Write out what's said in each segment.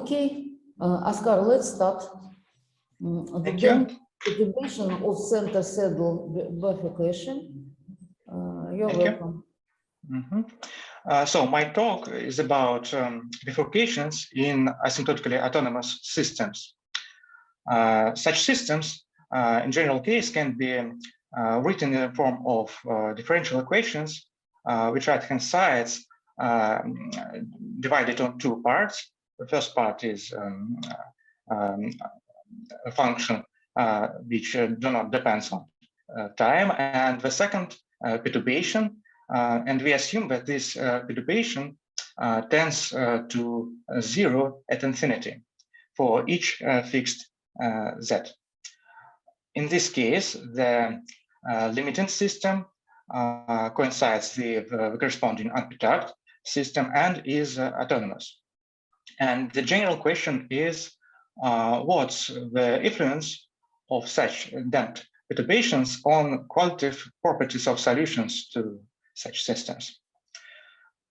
Okay, Oscar, let's start. Thank you. Integration of center-седло bifurcation. You're welcome. So my talk is about bifurcations in asymptotically autonomous systems. Such systems, in general case, can be written in the form of differential equations, which right-hand sides divided on two parts. The first part is a function which do not depend on time, and the second perturbation, and we assume that this perturbation tends to zero at infinity for each fixed z. In this case, the limiting system coincides with the corresponding unperturbed system and is autonomous. And the general question is, what's the influence of such damped perturbations on qualitative properties of solutions to such systems?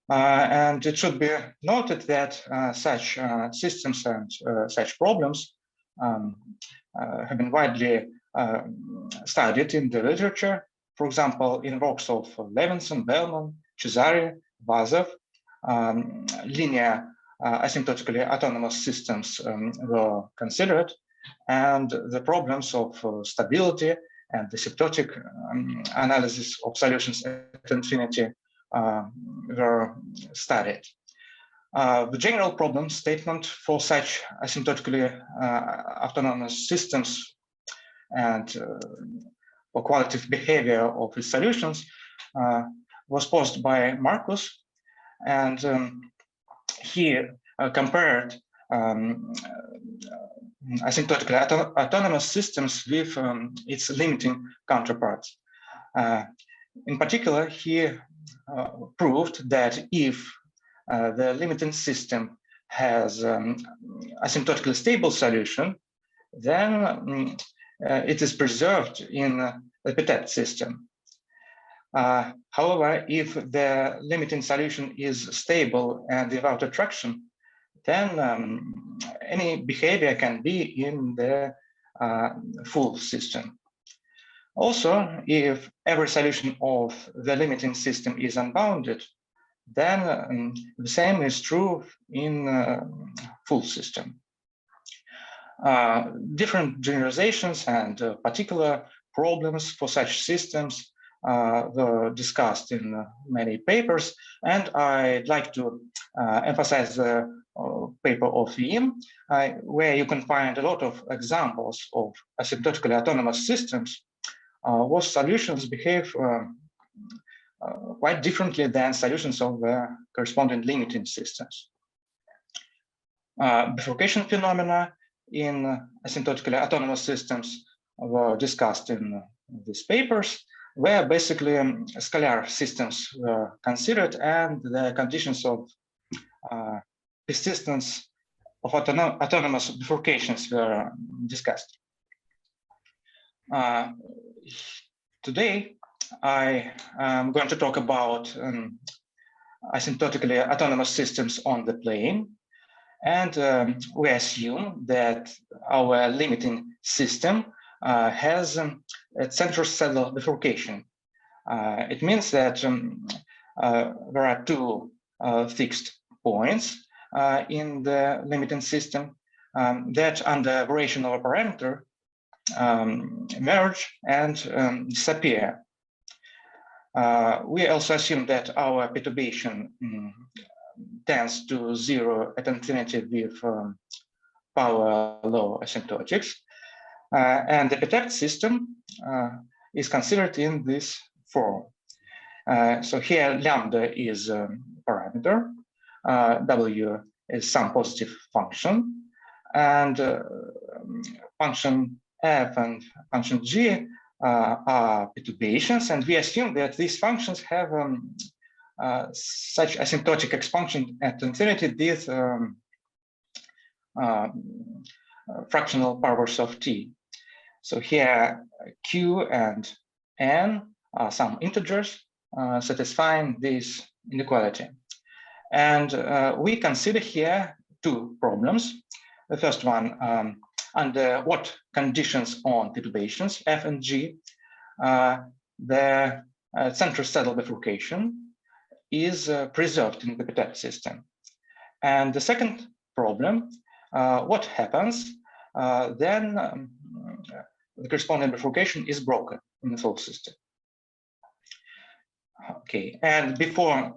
And it should be noted that such systems and such problems have been widely studied in the literature. For example, in works of Levinson, Bellman, Cesari, Vazov, linear asymptotically autonomous systems were considered, and the problems of stability and asymptotic analysis of solutions at infinity were studied. The general problem statement for such asymptotically autonomous systems and for qualitative behavior of the solutions was posed by Marcus, and he compared asymptotically autonomous systems with its limiting counterparts. In particular, he proved that if the limiting system has asymptotically stable solution, then it is preserved in the perturbed system. However, if the limiting solution is stable and without attraction, then any behavior can be in the full system. Also, if every solution of the limiting system is unbounded, then the same is true in full system. Different generalizations and particular problems for such systems were discussed in many papers, and I'd like to emphasize the paper of Yim, where you can find a lot of examples of asymptotically autonomous systems whose solutions behave quite differently than solutions of the corresponding limiting systems. Bifurcation phenomena in asymptotically autonomous systems were discussed in these papers, where basically scalar systems were considered and the conditions of persistence of autonomous bifurcations were discussed. Today, I am going to talk about asymptotically autonomous systems on the plane. And we assume that our limiting system has a center-седло bifurcation. It means that there are two fixed points in the limiting system that under variation of a parameter merge and disappear. We also assume that our perturbation tends to zero at infinity with power law asymptotics. And the perturbed system is considered in this form. So here lambda is a parameter, W is some positive function, and function f and function g are perturbations, and we assume that these functions have such asymptotic expansion at infinity with fractional powers of t. So here q and n are some integers satisfying this inequality. And we consider here two problems. The first one, under what conditions on perturbations F and G, the center-седло bifurcation is preserved in the Petrovsky system. And the second problem, what happens then the corresponding bifurcation is broken in the full system. Okay, and before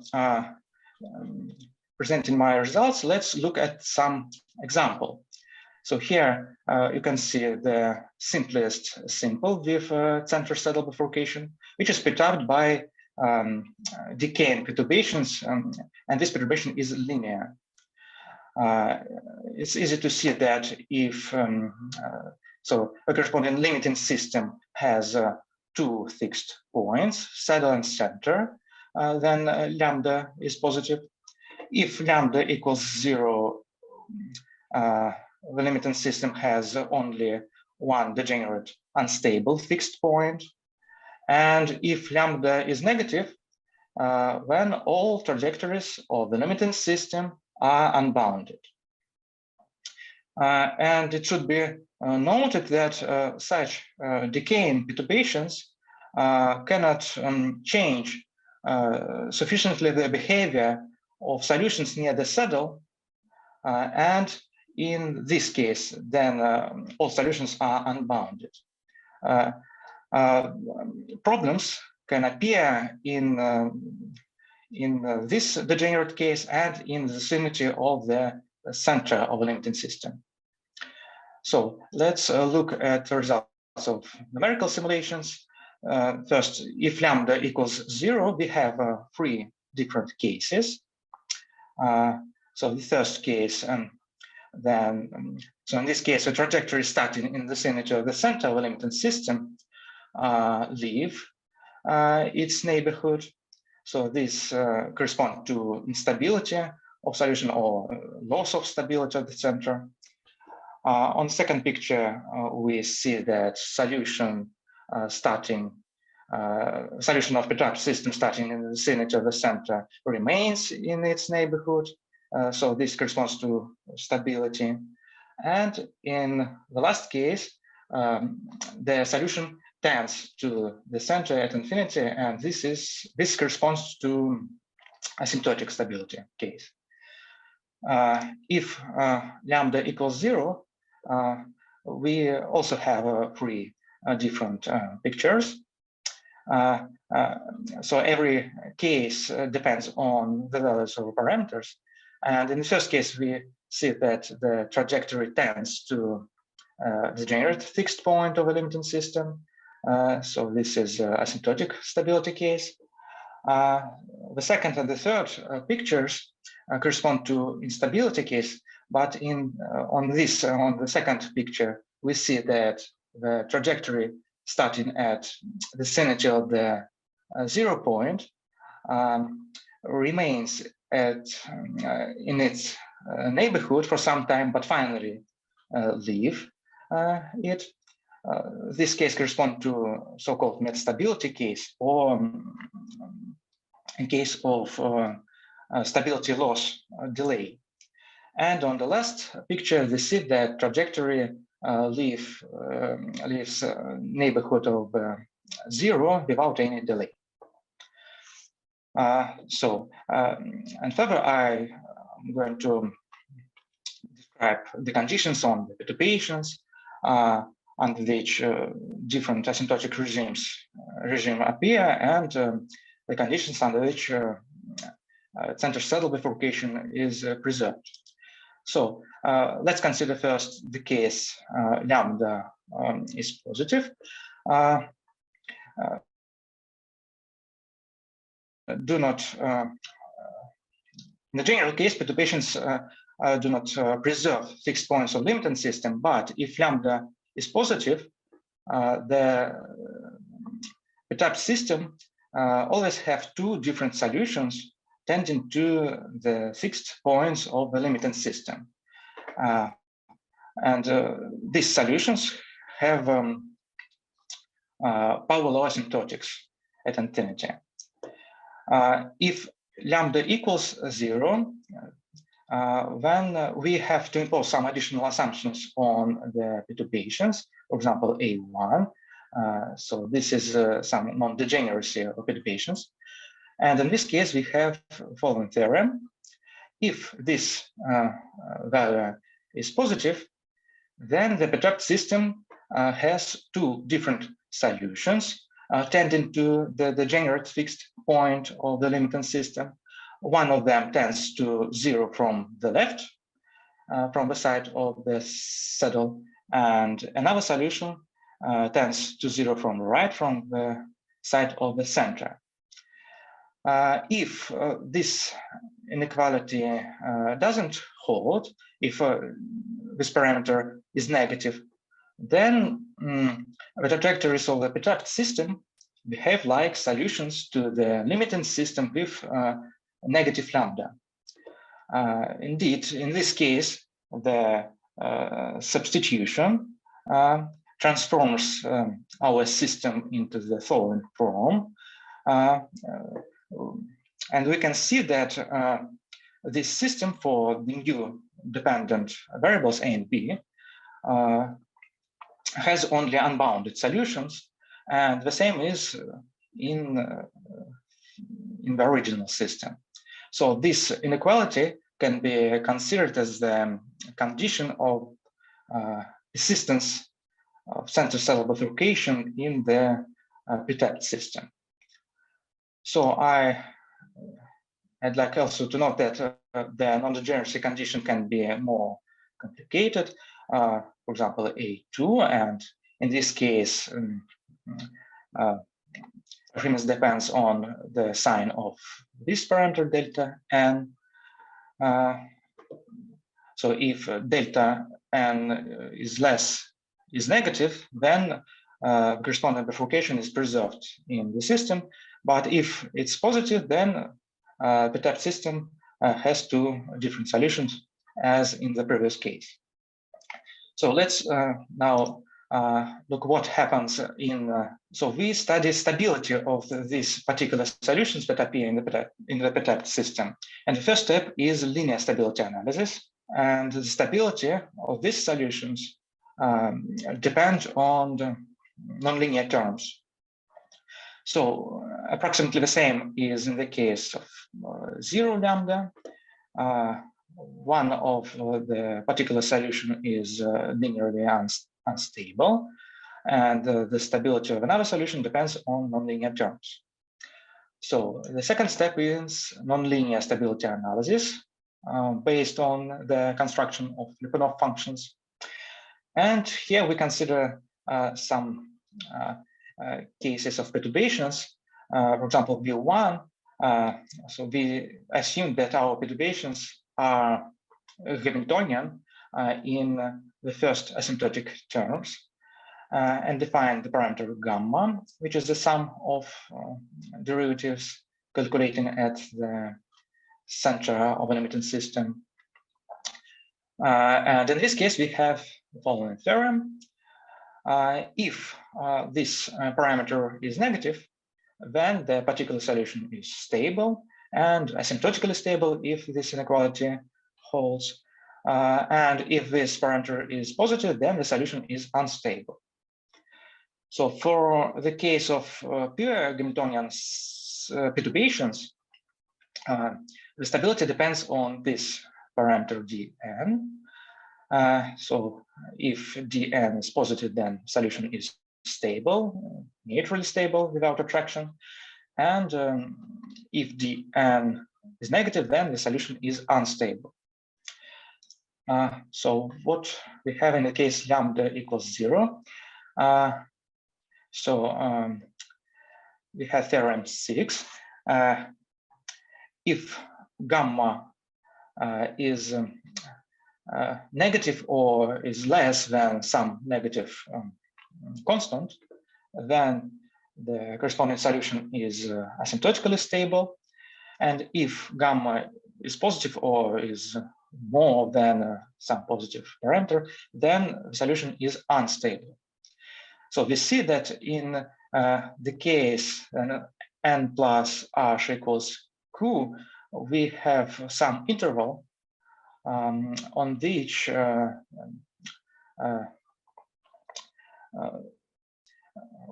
presenting my results, let's look at some example. So here you can see the simplest simple with center-седло bifurcation, which is perturbed by decaying perturbations, and this perturbation is linear. It's easy to see that if so a corresponding limiting system has two fixed points, saddle and center, then lambda is positive. If lambda equals 0, the limiting system has only one degenerate unstable fixed point. And if lambda is negative, then all trajectories of the limiting system are unbounded. And it should be noted that such decaying perturbations cannot change sufficiently the behavior of solutions near the saddle, and in this case, then all solutions are unbounded. Problems can appear in this degenerate case and in the vicinity of the center of a limiting system. So let's look at the results of numerical simulations. First, if lambda equals 0, we have three different cases. So the first case, so in this case, a trajectory starting in the vicinity of the center of a limiting system leave its neighborhood. So this corresponds to instability of solution or loss of stability of the center. On the second picture, we see that solution solution of Petrovsky system starting in the vicinity of the center remains in its neighborhood. So this corresponds to stability. And in the last case, the solution tends to the center at infinity, and this corresponds to asymptotic stability case. If lambda equals 0, we also have three different pictures. So every case depends on the values of parameters. And in the first case, we see that the trajectory tends to the degenerate fixed point of a limiting system. So this is asymptotic stability case. The second and the third pictures correspond to instability case, but on the second picture, we see that the trajectory starting at the vicinity of the 0 point remains in its neighborhood for some time, but finally leave it. This case corresponds to so-called metastability case, or in case of stability loss delay. And on the last picture, we see that trajectory leaves neighborhood of 0 without any delay. And further, I'm going to describe the conditions on the perturbations under which different asymptotic regime appear, and the conditions under which center-седло bifurcation is preserved. So let's consider first the case lambda is positive. In the general case, perturbations do not preserve fixed points of limiting system, but if lambda is positive, the Petrovsky system always have two different solutions tending to the fixed points of the limiting system. And these solutions have power law asymptotics at infinity. If lambda equals 0, when we have to impose some additional assumptions on the perturbations, for example, A1. So this is some non-degeneracy of perturbations. And in this case, we have the following theorem. If this value is positive, then the perturbed system has two different solutions tending to the degenerate fixed point of the limiting system. One of them tends to 0 from the left, from the side of the saddle, and another solution tends to 0 from the right, from the side of the center. If this inequality doesn't hold, if this parameter is negative, then the trajectories of the perturbed system behave like solutions to the limiting system with negative lambda. Indeed, in this case, the substitution transforms our system into the following form. And we can see that this system for the new dependent variables A and B has only unbounded solutions, and the same is in the original system. So this inequality can be considered as the condition of existence of center-седло bifurcation in the perturbed system. So I'd like also to note that the non-degeneracy condition can be more complicated. For example, A2, and in this case, performance depends on the sign of this parameter delta n. So if delta n is negative, then corresponding bifurcation is preserved in the system. But if it's positive, then the perturbed system has two different solutions, as in the previous case. So let's now look what happens in. So we study stability of these particular solutions that appear in the perturbed system. And the first step is linear stability analysis. And the stability of these solutions depend on the nonlinear terms. So approximately the same is in the case of 0 lambda. One of the particular solution is linearly unstable, and the stability of another solution depends on nonlinear terms. So the second step is nonlinear stability analysis based on the construction of Lyapunov functions. And here we consider some cases of perturbations. For example, V1. So we assume that our perturbations are Hamiltonian in the first asymptotic terms, and define the parameter gamma, which is the sum of derivatives calculating at the center of a limiting system. And in this case, we have the following theorem. If this parameter is negative, then the particular solution is stable and asymptotically stable if this inequality holds. And if this parameter is positive, then the solution is unstable. So for the case of pure Hamiltonian perturbations, the stability depends on this parameter dn. So if dn is positive, then solution is stable, neutrally stable without attraction. And if dn is negative, then the solution is unstable. So what we have in the case lambda equals 0. We have theorem 6. If gamma is negative or is less than some negative constant, then the corresponding solution is asymptotically stable. And if gamma is positive or is more than some positive parameter, then the solution is unstable. So we see that in the case n plus r equals q, we have some interval on which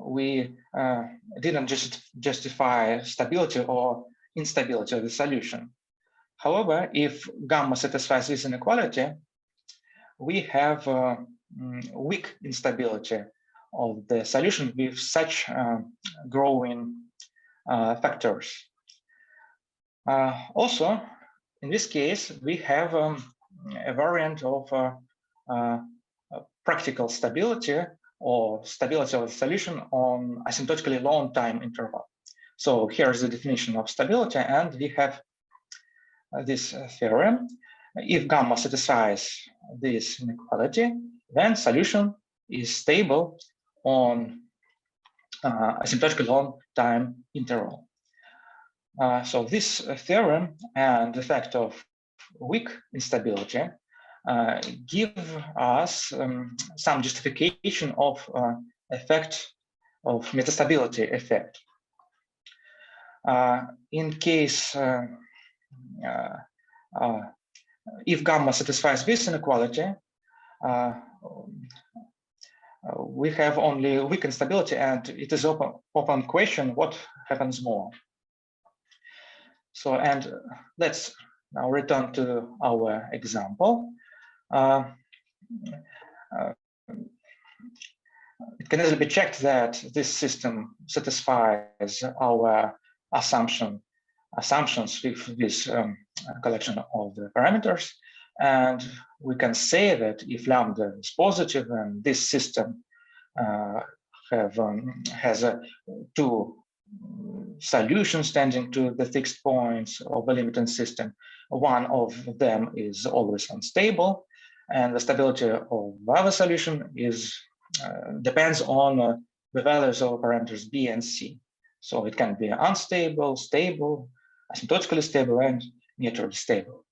we didn't just justify stability or instability of the solution. However, if gamma satisfies this inequality, we have weak instability of the solution with such growing factors. Also, in this case, we have a variant of practical stability or stability of the solution on asymptotically long time interval. So here's the definition of stability, and we have this theorem. If gamma satisfies this inequality, then solution is stable on asymptotically long time interval. So this theorem and the fact of weak instability give us some justification of effect of metastability effect. In case if gamma satisfies this inequality, we have only weak instability, and it is open question what happens more. So, and let's now return to our example. It can easily be checked that this system satisfies our assumptions with this collection of the parameters, and we can say that if lambda is positive, then this system has two solutions tending to the fixed points of the limiting system. One of them is always unstable, and the stability of the other solution is depends on the values of parameters b and c. So it can be unstable, stable, asymptotically stable, and neutrally stable.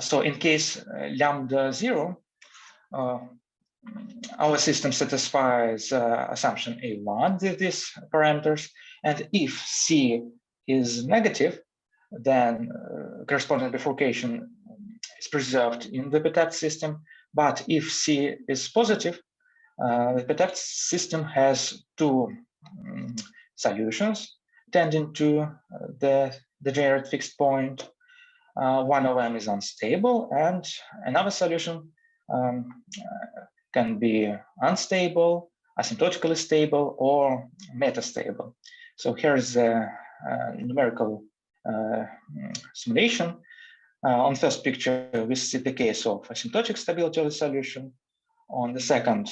So in case lambda 0, our system satisfies assumption A1 with these parameters, and if C is negative, then corresponding bifurcation is preserved in the Petrovsky system. But if C is positive, the Petrovsky system has two solutions tending to the degenerate fixed point. One of them is unstable, and another solution can be unstable, asymptotically stable, or metastable. So here's a numerical simulation. On the first picture, we see the case of asymptotic stability of the solution. On the second,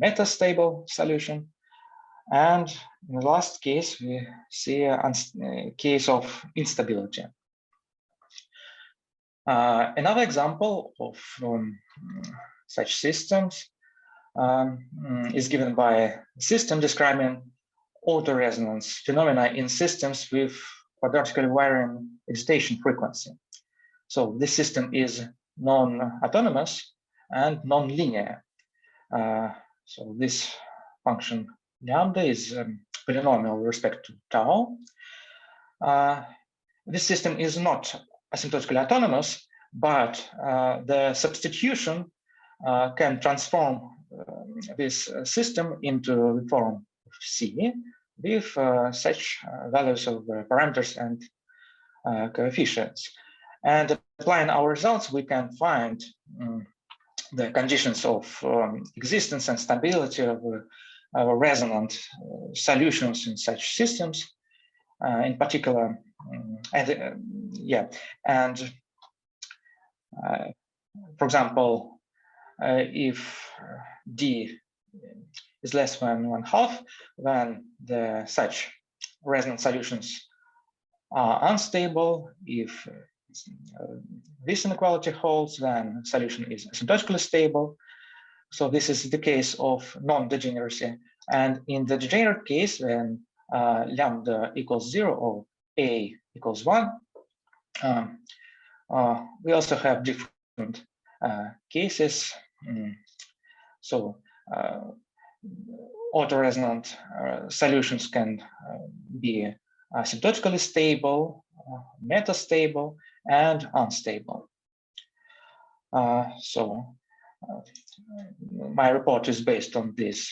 metastable solution. And in the last case, we see a case of instability. Another example of such systems is given by a system describing autoresonance phenomena in systems with quadratically varying excitation frequency. So this system is non-autonomous and non-linear. So this function lambda is polynomial with respect to tau. This system is not asymptotically autonomous, but the substitution can transform this system into the form of C with such values of parameters and coefficients. And applying our results, we can find the conditions of existence and stability of resonant solutions in such systems. In particular, for example, if D is less than 1/2, then such resonant solutions are unstable. If this inequality holds, then solution is asymptotically stable. So this is the case of non-degeneracy. And in the degenerate case, when lambda equals 0 or A equals 1, we also have different cases. So autoresonant solutions can be asymptotically stable, metastable, and unstable. My report is based on this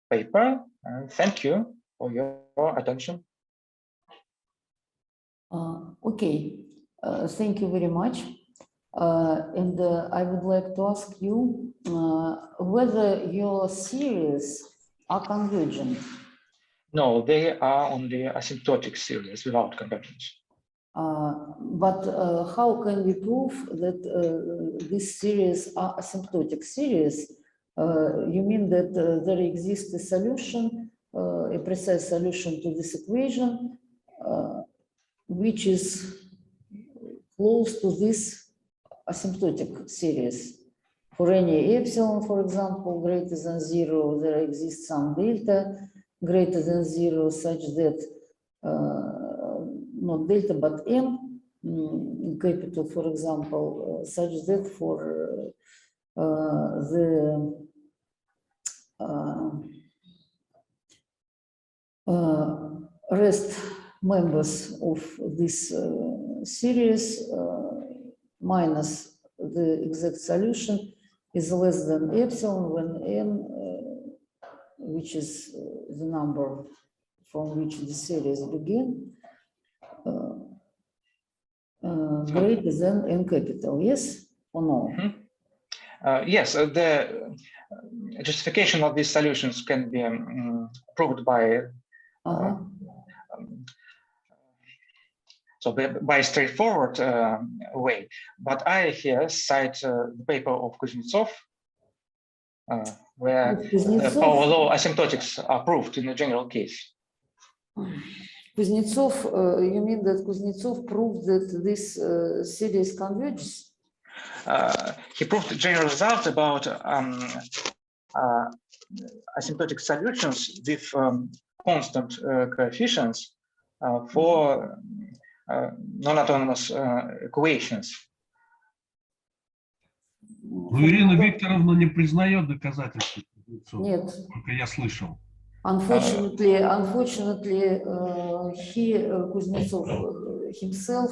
paper, and thank you for your attention. Okay, thank you very much. And I would like to ask you whether your series are convergent. No, they are only asymptotic series without convergence. But how can we prove that these series are asymptotic series? You mean that there exists a solution, a precise solution to this equation, which is close to this asymptotic series. For any epsilon, for example, greater than 0, there exists some delta greater than 0, such that not delta but m capital, for example, such that for the rest members of this series minus the exact solution is less than epsilon when n, which is the number from which the series begin, greater than n capital, yes or no? Mm-hmm. Yes, the justification of these solutions can be proved by by a straightforward way. But I here cite the paper of Kuznetsov, where the power law asymptotics are proved in the general case. Kuznetsov, you mean that Kuznetsov proved that this series converges? He proved a general result about asymptotic solutions with constant coefficients for non-autonomous equations. Но Ирина Викторовна не признает доказательства. Нет. Только я слышал. Unfortunately, he, Kuznetsov himself,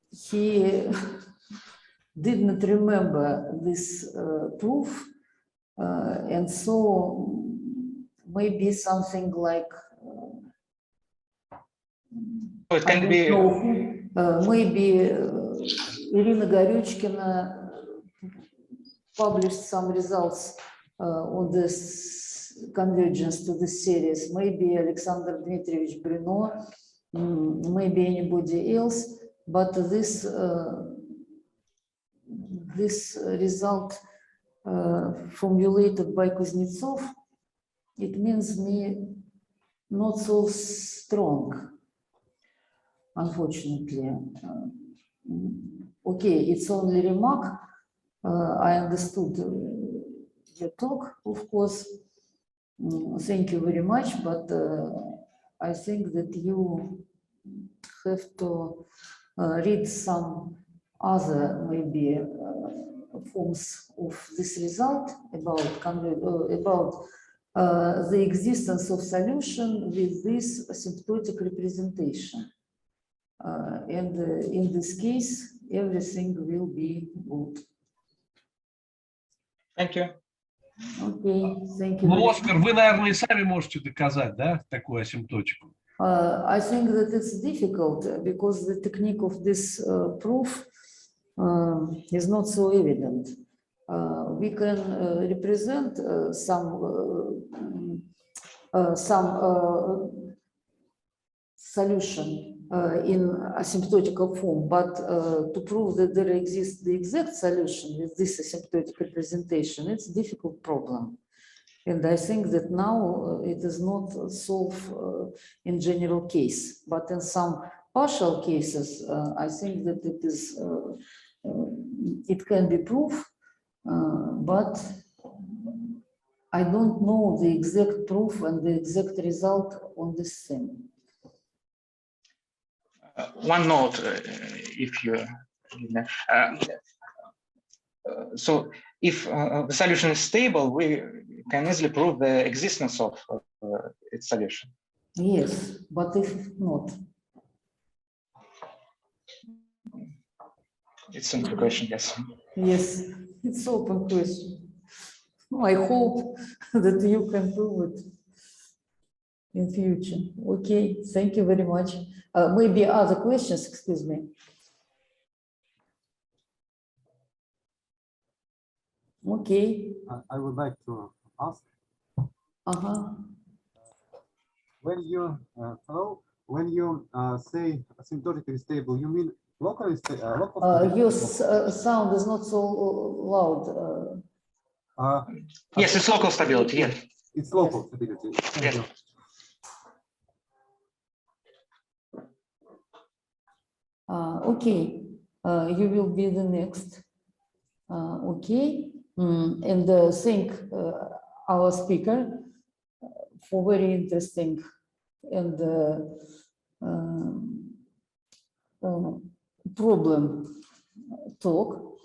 he did not remember this proof, and so maybe something like it can be maybe Irina Горючкина published some results on this convergence to the series. Maybe Alexander Dmitrievich Bruno, maybe anybody else, but this this result formulated by Kuznetsov, it means me not so strong, unfortunately. Okay, it's only remark. I understood your talk, of course. Thank you very much, but I think that you have to read some other maybe forms of this result about the existence of solution with this asymptotic representation. And in this case, everything will be good. Thank you. Okay, thank you. Ну, Оскар, вы, наверное, и сами можете доказать, да, такую асимптотику? I think that it's difficult because the technique of this proof is not so evident. We can represent some solution in asymptotical form, but to prove that there exists the exact solution with this asymptotic representation, it's a difficult problem. And I think that now it is not solved in general case, but in some partial cases, I think that it is, it can be proved, but I don't know the exact proof and the exact result on this thing. One note, if you so if the solution is stable, we can easily prove the existence of its solution. Yes, but if not. It's a question, yes. Yes, it's open question. I hope that you can prove it in future. Okay, thank you very much. Maybe other questions, excuse me. Okay. I would like to ask. When you when you say asymptotically stable, you mean locally stable? Your sound is not so loud. Yes, it's local stability. Yes, it's local stability. Thank you. Okay, you will be the next. Okay, and thank our speaker for very interesting and problem talk.